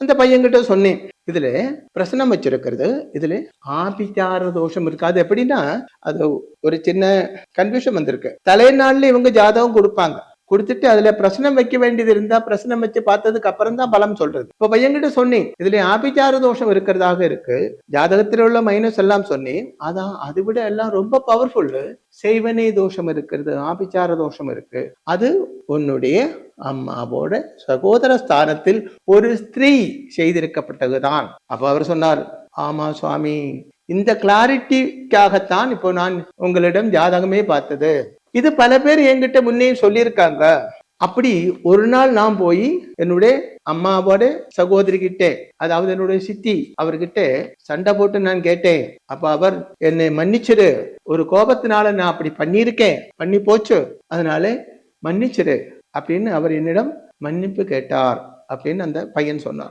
அந்த பையன்கிட்ட சொன்னேன், இதுல பிரசனம் வச்சிருக்கிறது, இதுல ஆபிச்சார தோஷம் இருக்கு. அது எப்படின்னா, அது ஒரு சின்ன கன்ஃபியூஷன் வந்திருக்கு. தலைநாள்ல இவங்க ஜாதகம் கொடுப்பாங்க, கொடுத்துட்டு அதுல பிரசனம் வைக்க வேண்டியது இருந்தா பிரசனம் வச்சு பார்த்ததுக்கு அப்புறம் தான் பலம் சொல்றது. இப்ப பையன்கிட்ட சொன்னேன், இதுல ஆபிச்சார தோஷம் இருக்கிறதாக இருக்கு, ஜாதகத்தில் உள்ள மைனஸ் எல்லாம் சொன்னேன். அதான் அதை விட எல்லாம் ரொம்ப பவர்ஃபுல் செய்வனே தோஷம் இருக்கிறது, ஆபிச்சார தோஷம் இருக்கு. அது உன்னுடைய அம்மாவோட சகோதர ஸ்தானத்தில் ஒரு ஸ்திரீ செய்திருக்கப்பட்டதுதான். அப்ப அவர் சொன்னார், ஆமா சுவாமி, இந்த கிளாரிட்டிக்காகத்தான் இப்போ நான் உங்களிடம் ஜாதகமே பார்த்தது. இது பல பேர் என்கிட்ட முன்னே சொல்லியிருக்காங்க. அப்படி ஒரு நாள் நான் போய் என்னுடைய அம்மாவோட சகோதரி கிட்ட, அதாவது என்னுடைய சித்தி அவர்கிட்ட சண்டை போட்டு நான் கேட்டேன். அப்ப அவர் என்னை மன்னிச்சிரு, ஒரு கோபத்தினால நான் அப்படி பண்ணியிருக்கேன், பண்ணி போச்சு, அதனால மன்னிச்சிரு அப்படின்னு அவர் என்னிடம் மன்னிப்பு கேட்டார் அப்படின்னு அந்த பையன் சொன்னார்.